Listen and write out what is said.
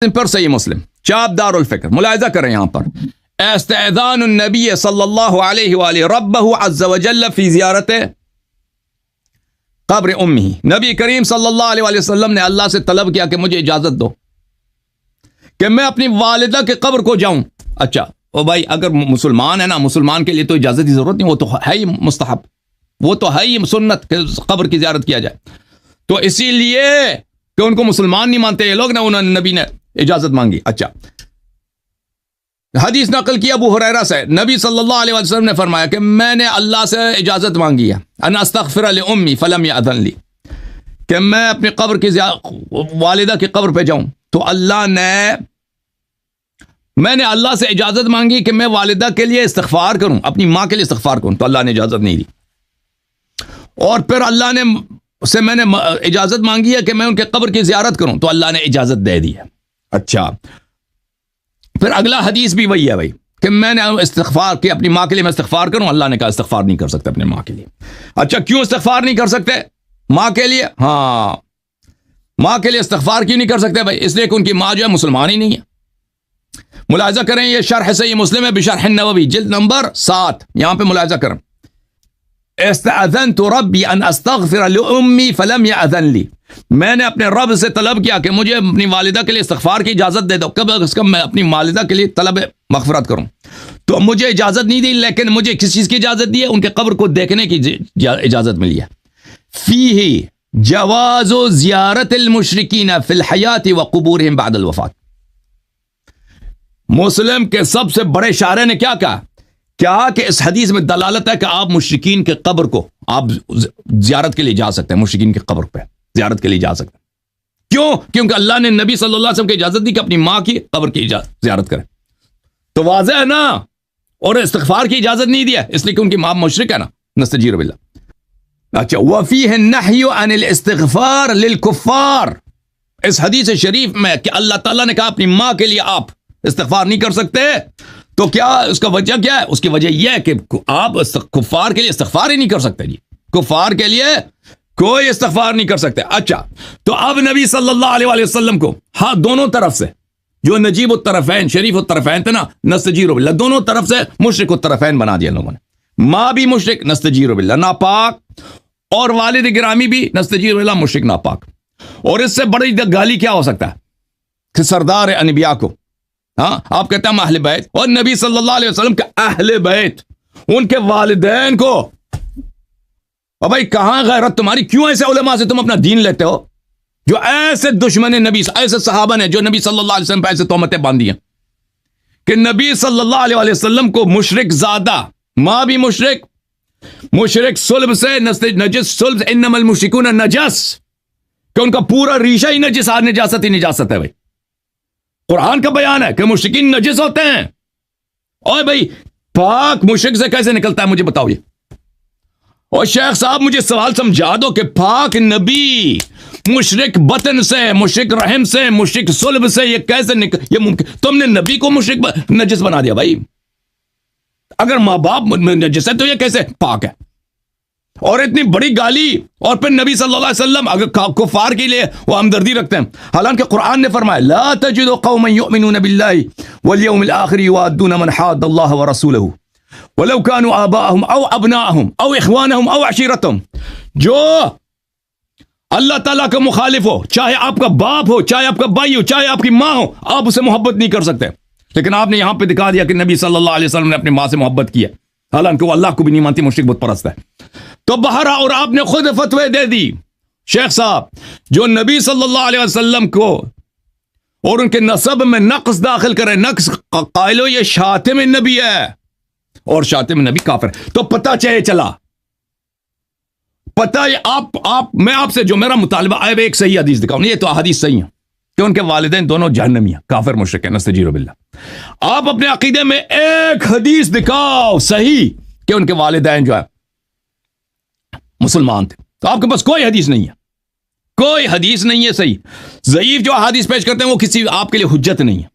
پر صحیح مسلم چاپ دار الفکر ملاحظہ کریں یہاں پر استئذان النبی صلی اللہ علیہ وآلہ ربہ عز وجل فی زیارت قبر امہ. نبی کریم صلی اللہ علیہ وآلہ وسلم نے اللہ سے طلب کیا کہ مجھے اجازت دو کہ میں اپنی والدہ کے قبر کو جاؤں. اچھا او بھائی اگر مسلمان ہے نا, مسلمان کے لیے تو اجازت کی ضرورت نہیں, وہ تو ہے ہی مستحب, وہ تو ہے ہی سنت کہ قبر کی زیارت کیا جائے. تو اسی لیے کہ ان کو مسلمان نہیں مانتے یہ لوگ نا, انہوں نے نبی نے اجازت مانگی. اچھا حدیث نقل کیا ابو ہریرہ سے, نبی صلی اللہ علیہ وسلم نے فرمایا کہ میں نے اللہ سے اجازت مانگی ہے ان استغفر لامی فلم یأذن لی, کہ میں اپنی قبر کی والدہ کی قبر پہ جاؤں تو میں نے اللہ سے اجازت مانگی کہ میں والدہ کے لیے استغفار کروں, اپنی ماں کے لیے استغفار کروں, تو اللہ نے اجازت نہیں دی. اور پھر اللہ نے سے میں نے اجازت مانگی ہے کہ میں ان کے قبر کی زیارت کروں تو اللہ نے اجازت دے دی ہے. اچھا پھر اگلا حدیث بھی وہی ہے بھائی کہ میں نے استغفار کی اپنی ماں کے لیے میں استغفار کروں, اللہ نے کہا استغفار نہیں کر سکتے اپنے ماں کے لیے. اچھا کیوں استغفار نہیں کر سکتے ماں کے لیے؟ ہاں ماں کے لیے استغفار کیوں نہیں کر سکتے بھائی؟ اس لیے کہ ان کی ماں جو ہے مسلمان ہی نہیں ہے. ملاحظہ کریں یہ شرح صحیح مسلم ہے بشرح النووی جلد نمبر 7, یہاں پہ ملاحظہ کریں استأذنت ربی ان استغفر لأمی فلم یأذن لی, میں نے اپنے رب سے طلب کیا کہ مجھے اپنی والدہ کے لیے استغفار کی اجازت دے دو, کب میں اپنی والدہ کے لیے طلب مغفرت کروں تو مجھے اجازت نہیں دی, لیکن مجھے کس چیز کی اجازت دی ہے؟ ان کے قبر کو دیکھنے کی اجازت ملی ہے. فیہ جواز زیارت المشرکین فی الحیات وقبورہم بعد الوفات. مسلم کے سب سے بڑے شارح نے کیا کہا کہ اس حدیث میں دلالت ہے کہ آپ مشرکین کے قبر کو آپ زیارت کے لیے جا سکتے ہیں, مشرکین کے قبر پہ زیارت کے لیے جا سکتے ہیں. کیوں؟ کیونکہ اللہ نے نبی صلی اللہ علیہ وسلم کی اجازت دی کہ اپنی ماں کی قبر کی زیارت کریں, تو واضح ہے نا. اور استغفار کی اجازت نہیں دیا اس لیے کہ ان کی ماں مشرک ہے نا, نستجیر باللہ. اچھا وفیہ النہی عن الاستغفار للکفار, اس حدیث شریف میں کہ اللہ تعالیٰ نے کہا اپنی ماں کے لیے آپ استغفار نہیں کر سکتے, تو کیا اس کا وجہ کیا ہے؟ اس کی وجہ یہ ہے کہ آپ کفار کے لیے استغفار ہی نہیں کر سکتے. جی کفار کے لیے کوئی استغفار نہیں کر سکتے. اچھا تو اب نبی صلی اللہ علیہ وآلہ وسلم کو ہاں دونوں طرف سے جو نجیب الطرفین شریف الطرفین تھے نا, نستجیر باللہ, دونوں طرف سے مشرک الطرفین بنا دیا لوگوں نے. ماں بھی مشرک نستجیر باللہ ناپاک, اور والد گرامی بھی نستجیر باللہ مشرک ناپاک. اور اس سے بڑی گالی کیا ہو سکتا ہے کہ سردار انبیاء کو ہاں آپ کہتے ہیں اہل بیت, اور نبی صلی اللہ علیہ وسلم کے اہل بیت ان کے والدین کو, اور بھائی کہاں غیرت تمہاری؟ کیوں ایسے علماء سے تم اپنا دین لیتے ہو جو ایسے دشمن نبی, ایسے صحابہ نے جو نبی صلی اللہ علیہ وسلم پہ ایسے تہمتیں باندھی ہیں کہ نبی صلی اللہ علیہ وسلم کو مشرک زادہ, ماں بھی مشرک صلب سے نجس, صلب سے انما المشرکون نجس, کہ ان کا پورا ریشہ ہی نجاست ہے بھائی. قرآن کا بیان ہے کہ مشرکین نجس ہوتے ہیں. اور بھائی پاک مشرک سے کیسے نکلتا ہے مجھے بتاؤ یہ؟ اور شیخ صاحب مجھے سوال سمجھا دو کہ پاک نبی مشرک بطن سے, مشرک رحم سے, مشرک صلب سے یہ کیسے یہ ممکن؟ تم نے نبی کو مشرک نجس بنا دیا بھائی. اگر ماں باپ نجس ہے تو یہ کیسے پاک ہے؟ اور اتنی بڑی گالی, اور پھر نبی صلی اللہ علیہ وسلم اگر کفار کے لیے وہ ہمدردی رکھتے ہیں, حالانکہ قرآن نے فرمایا لا تجد قوما یؤمنون باللہ والیوم الآخر یوادون من حاد اللہ ورسولہ ولو كانوا آباءهم او ابناءهم او اخوانهم او عشیرتهم, جو اللہ تعالیٰ کا مخالف ہو, چاہے آپ کا باپ ہو, چاہے آپ کا بھائی ہو, چاہے آپ کی ماں ہو, آپ اسے محبت نہیں کر سکتے. لیکن آپ نے یہاں پہ دکھا دیا کہ نبی صلی اللہ علیہ وسلم نے اپنی ماں سے محبت کی ہے, حالانکہ وہ اللہ کو بھی نہیں مانتی, مشرک بت پرست ہے. تو بہرا, اور آپ نے خود فتوی دے دی شیخ صاحب, جو نبی صلی اللہ علیہ وسلم کو اور ان کے نسب میں نقص داخل کرے, نقص قائلو یہ شاتم نبی ہے اور شاتم نبی کافر ہے. تو پتہ چلا میں آپ سے جو میرا مطالبہ آئے ایک صحیح حدیث دکھاؤں. یہ تو حدیث صحیح ہے کہ ان کے والدین دونوں جہنمی ہیں, کافر مشرک ہیں, نستجیر باللہ. آپ اپنے عقیدے میں ایک حدیث دکھاؤ صحیح کہ ان کے والدین جو ہے مسلمان تھے, تو آپ کے پاس کوئی حدیث نہیں ہے, کوئی حدیث نہیں ہے صحیح. ضعیف جو حدیث پیش کرتے ہیں وہ کسی آپ کے لیے حجت نہیں ہے.